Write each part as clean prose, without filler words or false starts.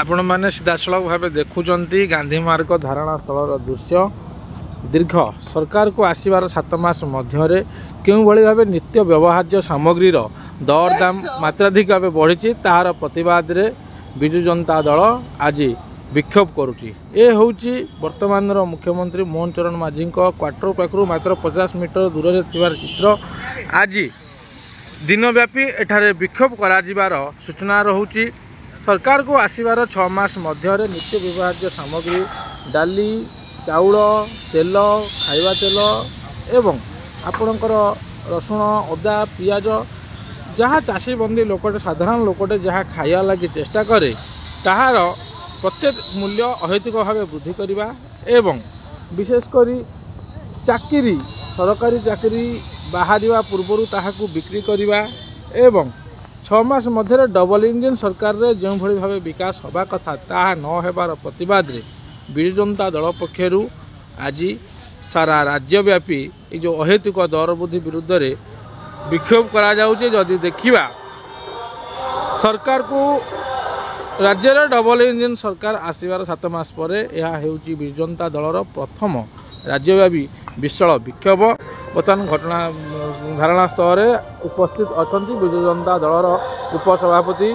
आपण मैंने सीधासलख भाव देखुं गांधी मार्ग धारणा स्थल दृश्य दीर्घ सरकार को आसबार 7 मास मध्य क्यों भाव नित्य व्यवहार्य सामग्री दरदाम मात्राधिक भाव बढ़ी तार प्रतिवाद विजु जनता दल आज विक्षोभ करुच्ची। ए हूँ वर्तमान मुख्यमंत्री मोहन चरण माझी क्वार्टर पाखु मात्र 50 मीटर दूर से चित्र आज दिनव्यापी एठारे विक्षोभ करार सूचना रहुची। सरकार को आसबार 6 मास मध्य नित्य व्यवहार्य सामग्री डाली चाउल तेल खाइबा तेल एवं आपणकर रसुण अदा पियाज जहाँ चाषी बंदी लोकटे साधारण लोकटे जहाँ खाइबा लगी चेष्टा करे ताहार प्रत्येक मूल्य अहैतुक भाव वृद्धि करवा एवं विशेषकर चाकरी सरकारी चाकरी बाहर पूर्वर ताहाकू बिक्री करवा एवं 6 मास मध्य डबल इंजिन सरकार रे जो भली भाव विकास हवा कथा ताहा न हेबार प्रतिवाद रे विजु जनता दल पक्षर आज सारा राज्यव्यापी ये जो अहेतुक दर वृद्धि विरुद्ध रे विक्षोभ करा जाउचे। जदि देखिबा सरकार को राज्य रे डबल इंजिन सरकार आसबार 7 मास पर यह हेउची विजु जनता दलर प्रथम राज्यव्यापी विशाल विक्षोभ। बर्तमान घटना धारणा स्थल उपस्थित अच्छा विजु जनता दलर उपसभापति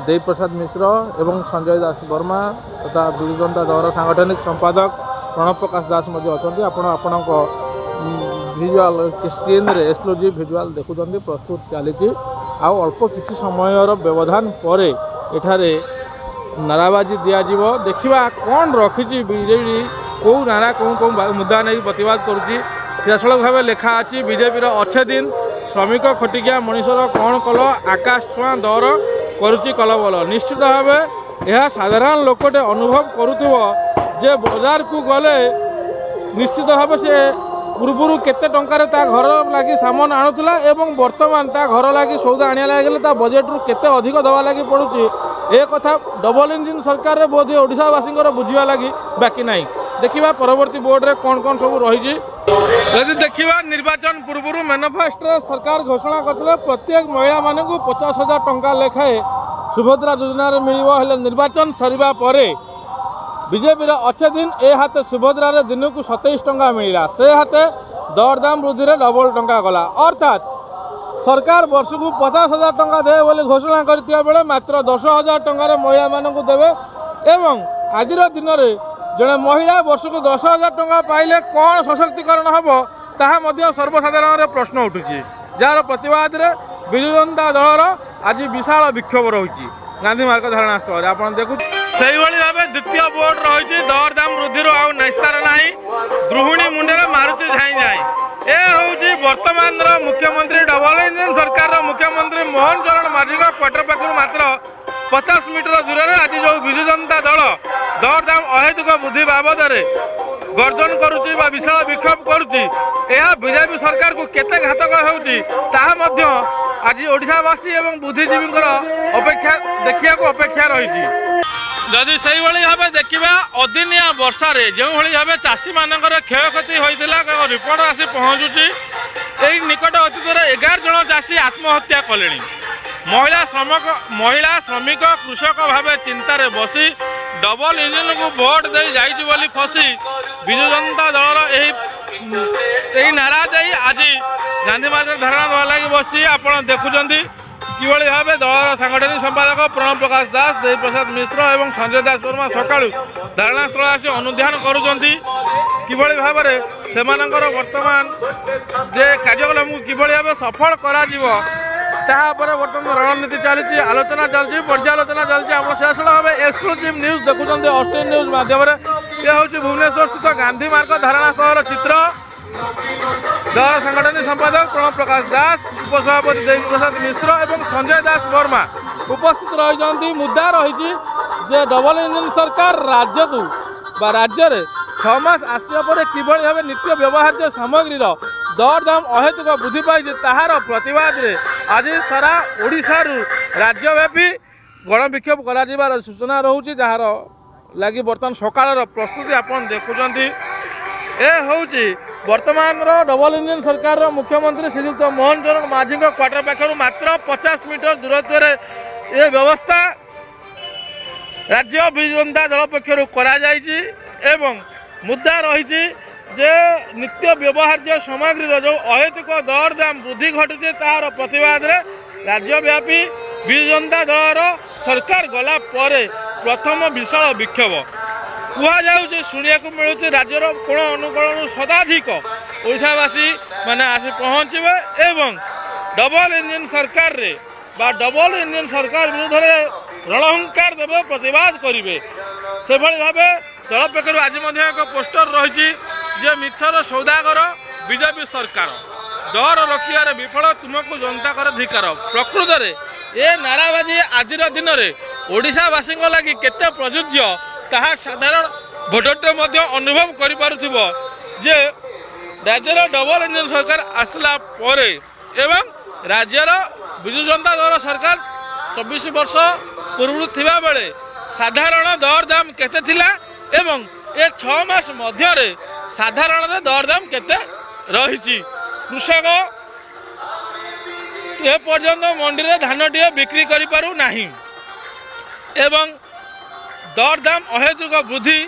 देवी प्रसाद मिश्र एवं संजय दास वर्मा तथा विजु जनता दलर सांगठनिक संपादक प्रणव प्रकाश दास अच्छा आपण भिजुआल स्क्रीन रे एक्सक्लूसिव भिजुआल देखुं प्रस्तुत चली अल्प किसी समय व्यवधान पर एठारे नाराबाजी दिज्व देखा कौन रखी बीजेपी कौ नारा कौ मुद्दा नहीं प्रतिवाद करुच्ची। सीधासलख भाव लेखा अच्छी बीजेपी अच्छे दिन श्रमिक खटिकिया मनीषर कौन कल आकाश छुआ दर करुच्ची कलबल निश्चित भाव यह साधारण लोकटे अनुभव करुव जे बाजार को गले निश्चित भाव से पूर्वर केते टंकार ता घर लगी सामान आणुला एवं वर्तमान ता घर लगी सौदा आनिया लगे ता बजेट रु केते अधिक दवा लगी पड़ुची ए कथा डबल इंजिन सरकार रे बोध ओडिशावासी बुझा लगी बाकी नहीं। देखिबा परवर्ती बोर्ड रे कौन कौन सब रही यदि देखिबा निर्वाचन पूर्व मैनिफेस्टो सरकार घोषणा करथिले प्रत्येक महिला माने को 50,000 टंका लेखाए सुभद्रा योजना रे मिलिबो हेले निर्वाचन सरिबा परे बीजेपी अच्छे दिन ए हाथे सुभद्रा दिन को 27 टंका मिला से हाथे दरदाम वृद्धि डबल टंका गला अर्थात सरकार वर्ष को 50,000 टंका देवे बोली घोषणा करथिया बेले मात्र 10,000 टंका महिला मानक देवे एवं आज दिन में जड़े महिला वर्ष को 10,000 टंका पाइले कौन सशक्तिकरण हम ताहा सर्वसाधारण प्रश्न उठुची जार प्रतिवाद रे विजु जनता दलर आज विशाल विक्षोभ रही गांधी मार्ग धारणा स्थल आप देखु से भाव द्वितीय बोर्ड रही दरदाम वृद्धि आस्तार ना गृहिणी मुंडे मारुति झाई जाए ए हूँ वर्तमान मुख्यमंत्री डबल इंजिन सरकार मुख्यमंत्री मोहन चरण माझी क्वार्टर पाखु मात्र 50 मीटर दूर आज जो विजु जनता दल दरदाम अहेतुक वृद्धि बाबद गर्जन करुच्ची विशाल विक्षोभ करुच्ची यह बीजेपी सरकार को केते घातक होती आज ओडिशावासी एवं बुद्धिजीवी अपेक्षा देखा अपेक्षा रही। जदि से भाव देखा अदिनिया वर्षा जो भाव चाषी मान क्षय क्षति होता रिपोर्ट आसी पहुँचुची यही निकट अतीत 11 जन चाषी आत्महत्या कले। महिला श्रमिक कृषक भाव चिंतार बसी डबल इंजिन को भोट दे जाइए फसी विजु जनता दलर यही नारा दे आज गांधी मार्ग धारणा लगी बसी आप देखुं कि भाव दलर सांगठनिक संपादक प्रणव प्रकाश दास देवी प्रसाद मिश्र एवं संजय दास वर्मा सकाळु धारणा स्थल आसी अनुध्यान करुँच कि भाव से वर्तमान जे कार्यक्रम कि भाव सफल करा वर्तमान रणनीति चली आलोचना चलती पर्यालोचना चलती आप सीधासल भाव एक्सक्लूसिव न्यूज देखुं ऑस्टिन न्यूज माध्यम यह हूँ भुवनेश्वर स्थित गांधी मार्ग धारणा स्थल चित्र दल सांगठनिक संपादक प्रणव प्रकाश दास उपसभापति देवी प्रसाद मिश्र एवं संजय दास वर्मा उपस्थित रही मुद्दा रही डबल इंजिन सरकार राज्य को राज्य में 6 मास आसवा पर किभली भाव नित्य व्यवहार्य सामग्री दरदाम अहेतुक वृद्धि पाई ताहार प्रतिवाद रे आज सारा ओडिशा राज्यव्यापी गणविक्षोभ कर सूचना रोचे जार लगी बर्तमान सकाळ प्रस्तुति आप देखुं ए हूँ वर्तमान डबल इंजिन सरकार मुख्यमंत्री श्रीयुक्त मोहन चरण माझी क्वार्टर पाखु मात्र 50 मीटर दूरत्व ये व्यवस्था राज्य विजु जनता दल पक्षर एवं मुद्दा रही जे नित्य व्यवहार्य सामग्री जो अहेतुक दरदाम वृद्धि घटुचे तार प्रतिवाद राज्यव्यापी विजु जनता दलर सरकार गला परे प्रथम विशाल विक्षोभ कहुचे शुणा मिलूँ राज्यर कोण अनुकोण शताधिक ओडावासी मैंने आसी पहुँचे एवं डबल इंजिन सरकार रे बा डबल इंजिन सरकार विरुद्ध रणहुंकार देवे प्रतिवाद करेंगे से भाव दल पक्षर आज एक पोस्टर रही मिछर सौदागर बीजेपी सरकार दर रखिबार विफल तुमको जनता कर धिकार प्रकृत में ये नाराबाजी आज दिन में ओडिशावासी लगी केते प्रযোज्य ताहा साधारण भोटरटे अनुभव करिपारुथिबो जे राज्यर डबल इंजिन सरकार आसला परे एवं राज्यर विजु जनता दल सरकार 24 वर्ष पूर्व थिबा बेले साधारण दरदाम केते थिला एवं ए 6 मास मध्य साधारण दरदाम केते रही कृषक ए पर्यंत मंडी रे धान टी बिक्री करि पारु नाही एवं दरदाम अहेतुक वृद्धि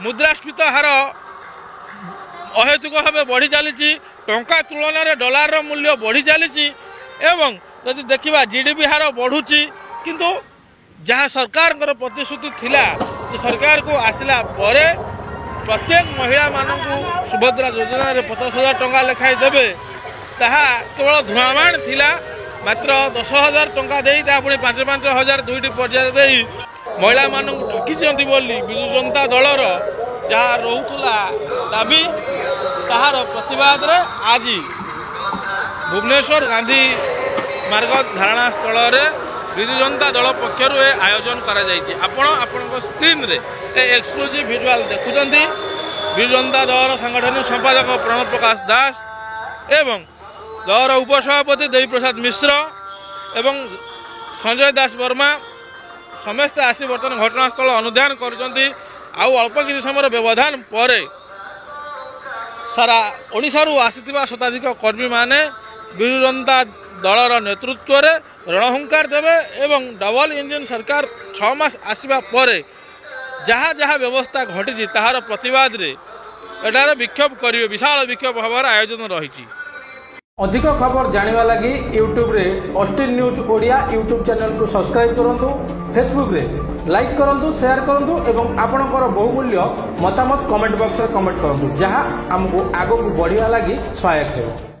मुद्रास्फीति हार अहेतुक भाव बढ़ी चली टंका तुलन में डॉलर मूल्य बढ़ी चली एवं यदि देखा जीडीपी हार बढ़ुची किंतु जहाँ सरकार प्रतिश्रुति थिला जे सरकार को आसला परे प्रत्येक महिला मानू सुभद्रा योजना 50,000 टंका लेखाई देवे ताहा केवल धुआमान थिला मात्र 10,000 टंका दे पुणी 5,000 दुईटी पर्याय दे महिला मानू ठकी बोली विजु जनता दलर जहाँ रोला दाबी ताहार प्रतिवाद रे आज भुवनेश्वर गांधी मार्ग धारणा स्थल विजु जनता दल पक्षर आयोजन कर स्क्रीन रे एक्सक्लूसिव विजुआल देखुं विजु जनता दल सांगठनिक संपादक प्रणव प्रकाश दास एवं दलर उपसभापति देवी प्रसाद मिश्र एवं संजय दास वर्मा समस्ते आसी बर्तमान घटनास्थल अनुधान करुँच अल्प किसी समय व्यवधान पर सारा ओडिशारू आसीथिबा शताधिक कर्मी माने विजु जनता दलर नेतृत्व रे रणहुंकार देवे एवं डबल इंजिन सरकार 6 मास आसीबा परे जहाँ जहाँ व्यवस्था घटी ताहार प्रतिवाद रे एटारे विक्षोभ करिवे विशाल विक्षोभ हबार आयोजन रही। अधिक खबर जानिबा लगी यूट्यूब रे Austin news Odia YouTube channel को सब्सक्राइब करंतु फेसबुक रे लाइक करंतु शेयर करंतु एवं आपणकर बहुमूल्य मतामत कमेंट बॉक्स रे कमेंट करंतु जहाँ हमको आगो को बढ़िया लगी सहायक है।